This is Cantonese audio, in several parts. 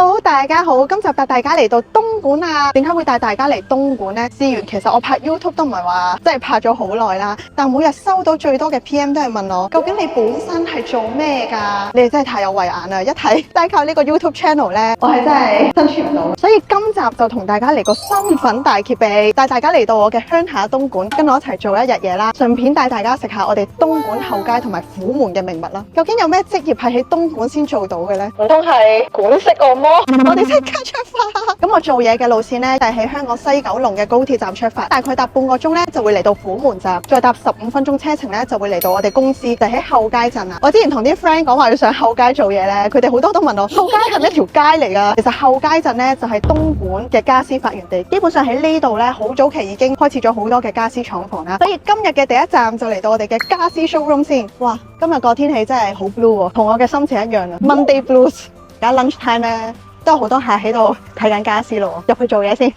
Hello， 大家好，今集帶大家嚟到東莞啊。點解會帶大家嚟東莞呢？事源其實我拍 YouTube 都唔係話即係拍咗好耐啦，但每日收到最多嘅 PM 都係問我，究竟你本身係做咩㗎？你哋真係太有慧眼啦！一睇單靠呢個 YouTube channel 呢，我係真係生存唔到。所以今集就同大家嚟個身份大揭秘，帶大家嚟到我嘅鄉下東莞，跟我一齊做一日嘢啦，順便帶大家食下我哋東莞後街同埋虎門嘅名物啦。究竟有咩職業係喺東莞先做到嘅呢？唔通係管式按摩？我哋即刻出發。咁我做嘢嘅路線呢，就係喺香港西九龍嘅高鐵站出發，大概搭半個鐘呢，就會嚟到虎門站，再搭15分鐘車程呢，就會嚟到我哋公司，就喺後街鎮啊。我之前同啲 friend 講話要上後街做嘢呢，佢哋好多都問我後街係一條街嚟㗎。其實後街鎮呢，就係東莞嘅家私發源地，基本上喺呢度呢，好早期已經開始咗好多嘅家私廠房啦。所以今日嘅第一站就嚟到我哋嘅家私 showroom 先。哇，今日個天氣真係好 blue 喎，同我嘅心情一樣啊。Monday blues。而家 lunch time 咧，都有好多客喺度睇緊家私咯，入去做嘢先。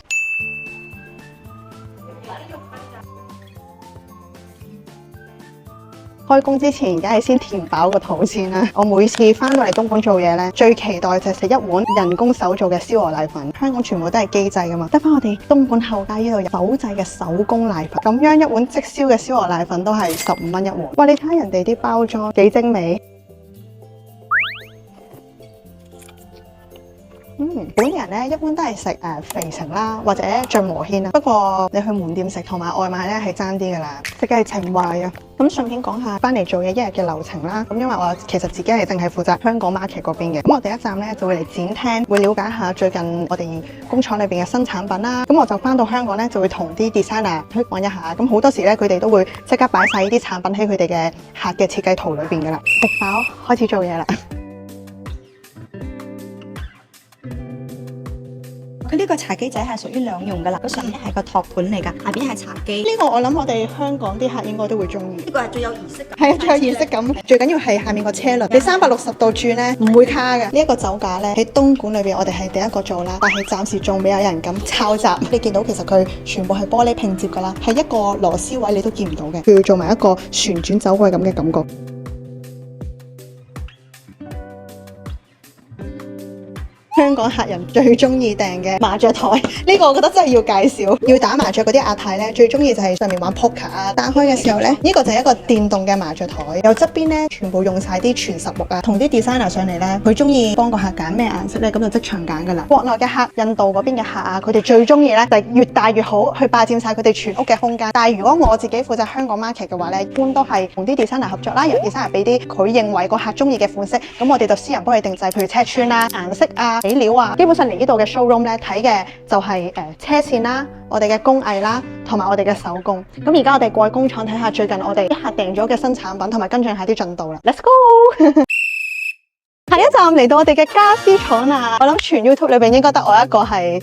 開工之前，梗係先填飽個肚先啦。我每次翻到嚟東莞做嘢咧，最期待就係食一碗人工手做嘅燒鵝瀨粉。香港全部都係機製噶嘛，得翻我哋東莞後街呢度有手製嘅手工瀨粉。咁樣一碗即燒嘅燒鵝瀨粉都係15蚊一碗。哇！你睇下人哋啲包裝幾精美。本人咧一般都係食肥城啦，或者象和軒啦。不過你去門店食同埋外賣咧係爭啲噶啦，食嘅係情懷啊。咁順便講下翻嚟做嘢一日嘅流程啦。咁因為我其實自己係淨係負責香港 market 嗰邊嘅。咁我第一站咧就會嚟展廳，會了解下最近我哋工廠裏邊嘅新產品啦。咁我就翻到香港咧就會同啲 designer 推廣一下。咁好多時咧佢哋都會即刻擺晒呢啲產品喺佢哋嘅客嘅設計圖裏邊噶啦。食飽開始做嘢啦。佢呢個茶几仔係屬於兩用噶啦，佢上面係個托盤嚟噶，下邊係茶几。呢個我諗我哋香港啲客應該都會中意。呢個係最有儀式感。係啊，最有儀式感。最緊要係下面個車輪，你360度轉咧唔會卡嘅。呢一個酒架咧喺東莞裏邊，我哋係第一個做啦，但係暫時仲未有人敢抄襲。你見到其實佢全部係玻璃拼接噶啦，係一個螺絲位你都見唔到嘅。佢要做埋一個旋轉走位咁嘅感覺。香港客人最中意訂嘅麻雀台，呢個我覺得真係要介紹。要打麻雀嗰啲阿太咧，最中意就係上面玩 poker 啊。打開嘅時候咧，呢個就係一個電動嘅麻雀台，有側邊咧全部用晒啲全實木啊。同啲 designer 上嚟咧，佢中意幫個客揀咩顏色咧，咁就即場揀噶啦。國內嘅客、印度嗰邊嘅客啊，佢哋最中意咧就係越大越好，去霸佔晒佢哋全屋嘅空間。但係如果我自己負責香港 market 嘅話咧，一般都係同啲 designer 合作啦，由 designer 俾啲佢認為個客中意嘅款式，咁我哋就私人幫佢定製，譬如尺寸啊、顏色啊、比料啊。基本上嚟呢度嘅 showroom 咧，睇嘅就係車線啦，我哋嘅工藝啦，同埋我哋嘅手工。咁而家我哋過去工廠睇下最近我哋啲客訂咗嘅新產品，同埋跟進下啲進度啦。Let's go！ 下一站嚟到我哋嘅家私廠啊！我諗全 YouTube 裏邊應該得我一個係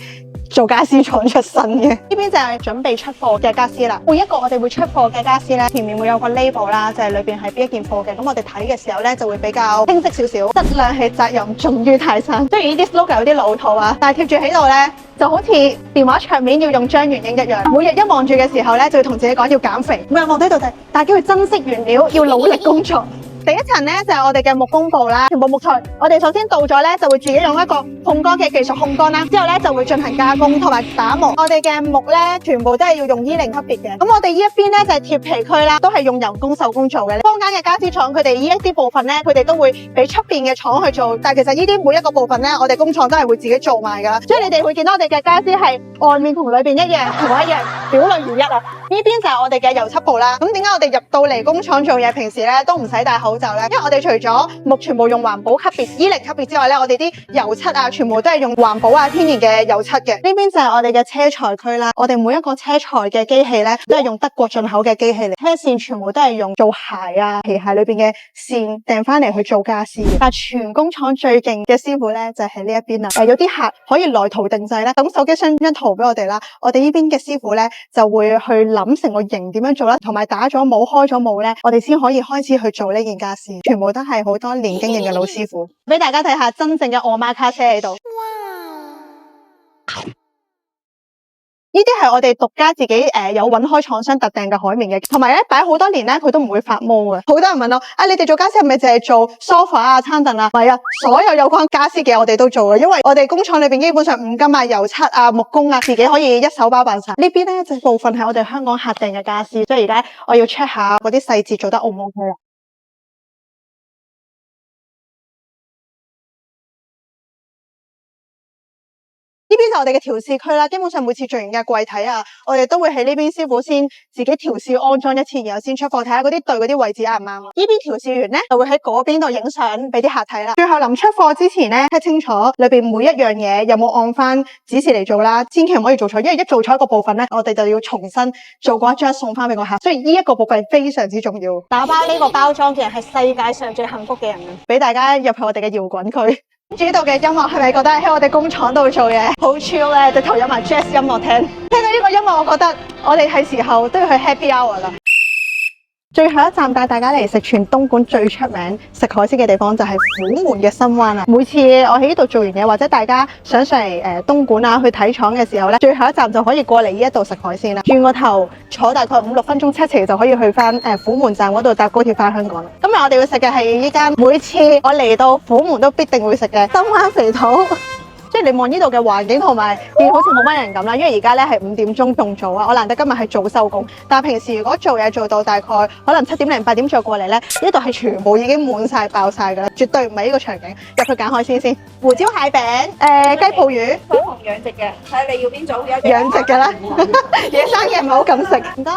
做家私廠出身嘅。呢邊就係準備出貨嘅家私啦。每一個我哋會出貨嘅家私咧，前面會有個 label 啦，就係裏邊係邊一件貨嘅。咁我哋睇嘅時候咧，就會比較清晰少少。質量係責任重於泰山。雖然呢啲 slogan 有啲老土啊，但係貼住喺度咧，就好似電話桌面要用張元英一樣。每日一望住嘅時候咧，就會同自己講要減肥。每日望喺度就係大家要珍惜原料，要努力工作。第一層咧就係我哋嘅木工部啦，全部木材。我哋首先到咗咧，就會自己用一個烘乾嘅技術烘乾啦，之後咧就會進行加工同埋打磨。我哋嘅木咧全部都係要用E0級別嘅。咁我哋呢一邊咧就係貼皮區啦，都係用人工手工做嘅。坊間嘅家私廠佢哋呢一啲部分咧，佢哋都會俾出邊嘅廠去做，但係其實呢啲每一個部分咧，我哋工廠都係會自己做埋噶。所以你哋會見到我哋嘅家私係外面同裏邊一樣，同我一樣，表裏如一啊。呢邊就係我哋嘅油漆部啦。咁點解我哋入到嚟工廠做嘢，平時咧都唔使戴口罩咧？因為我哋除咗木全部用環保級別E0級別之外咧，我哋啲油漆啊，全部都係用環保啊、天然嘅油漆嘅。呢邊就係我哋嘅車材區啦。我哋每一個車材嘅機器咧，都係用德國進口嘅機器嚟。車線全部都係用做鞋啊、皮鞋裏邊嘅線訂翻嚟去做家私嘅。但係全工廠最勁嘅師傅咧，就係呢一邊啦。有啲客可以來圖定製咧，咁手機 send 張圖俾我哋啦。我哋呢邊嘅師傅咧，就會去諗成個型點樣做啦，同埋打咗模、開咗模咧，我哋先可以開始去做呢件家私。全部都係好多年經驗嘅老師傅，俾大家睇下真正嘅我媽卡車喺度。呢啲係我哋獨家自己有揾開廠商特訂嘅海綿嘅，同埋咧擺好多年咧佢都唔會發毛嘅。好多人問我啊，你哋做家私係咪淨係做 sofa 啊、餐凳啊？唔係啊，所有有關家私嘅我哋都做嘅，因為我哋工廠裏邊基本上五金啊、油漆啊、木工啊，自己可以一手包辦晒。呢邊咧就部分係我哋香港客訂嘅家私，所以而家我要 check 下嗰啲細節做得 O 唔 OK 啦。呢邊就我哋嘅調試區啦，基本上每次做完嘅櫃體啊，我哋都會喺呢邊師傅先自己調試安裝一次，然後先出貨睇下嗰啲對嗰啲位置啱唔啱。呢邊調試完咧，就會喺嗰邊度影相俾啲客睇啦。最後臨出貨之前咧，check 清楚裏邊每一樣嘢有冇按翻指示嚟做啦，千祈唔可以做錯，因為一做錯一個部分咧，我哋就要重新做過一張送翻俾個客，所以呢一個部分非常之重要。打包呢個包裝嘅人係世界上最幸福嘅人啊！俾大家入去我哋嘅搖滾區。呢度嘅音樂係咪覺得喺我哋工廠度做嘢好 chill 咧？直頭有埋 jazz 音樂聽，聽到呢個音樂，我覺得我哋係時候都要去 happy hour 啦。最後一站帶大家嚟食全東莞最出名食海鮮嘅地方就係虎門嘅新灣啦。每次我喺呢度做完嘢，或者大家想上嚟東莞啊去睇廠嘅時候咧，最後一站就可以過嚟呢一度食海鮮啦。轉個頭坐大概5-6分鐘車程就可以去翻虎門站嗰度搭高鐵翻香港啦。今日我哋會食嘅係呢間每次我嚟到虎門都必定會食嘅新灣肥肚。即係你望呢度嘅環境同埋見好似冇乜人咁啦，因為而家咧係5點鐘仲早啊，我難得今日係早收工。但係平時如果做嘢做到大概可能7點零8點再過嚟咧，呢度係全部已經滿晒爆晒㗎啦，絕對唔係呢個場景。入去揀海鮮先，胡椒蟹餅、雞泡魚，粉紅養殖嘅，睇下你要邊種？養殖㗎啦，野生嘅唔係好敢食。唔該。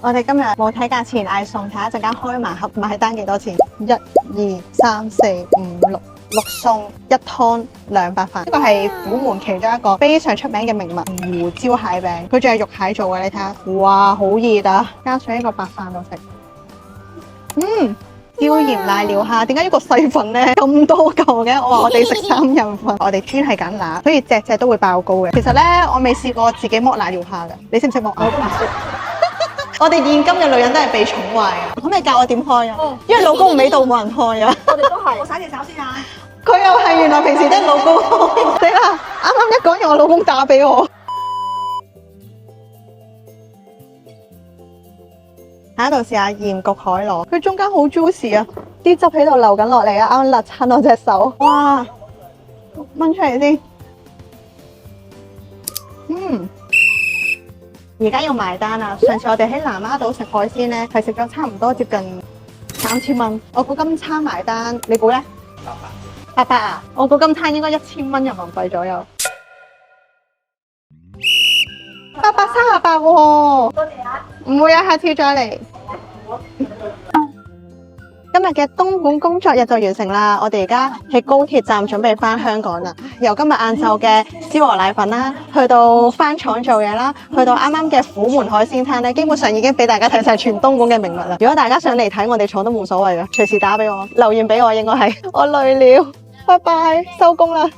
我哋今日冇睇價錢嗌餸，睇下陣間開盲盒買單幾多錢？1、2、3、4、5、6。6餸1湯2白飯，呢個係虎門其中一個非常出名嘅名物胡椒蟹餅，佢仲係肉蟹做嘅，你睇下，哇，好熱啊！加上呢個白飯度食，椒鹽瀨尿蝦，點解呢個細份咧咁多嚿嘅？我話我哋食3人份，我哋專係揀乸，所以隻隻都會爆膏嘅。其實咧，我未試過自己剝瀨尿蝦嘅，你識唔識剝？我唔識。我哋現今嘅女人都係被寵壞嘅，可唔可以教我點開啊？因為老公尾度冇人開啊。我哋都係，我洗隻手先啊！佢又係，原來平時都係老公開。死啦！啱啱一講完，我老公打俾我。下一度試下鹽焗海螺，佢中間好 juicy 啊，啲汁喺度流緊落嚟啊，啱啱辣親我隻手。哇！掹出嚟先。而家要埋單啦！上次我哋喺南丫島食海鮮咧，係食咗差唔多接近3000蚊。我估今餐埋單，你估咧？800啊！我估今餐應該1000蚊人民幣左右。838喎！多謝啊！唔會啊，下次再嚟。今日嘅東莞工作日就完成啦，我哋而家喺高鐵站準備翻香港啦。由今日晏晝嘅燒鵝瀨粉啦，去到翻廠做嘢啦，去到啱啱嘅虎門海鮮攤咧，基本上已經俾大家睇晒全東莞嘅名物啦。如果大家想嚟睇我哋廠都冇所謂嘅，隨時打俾我，留言俾我應該係。我累了，拜拜，收工啦。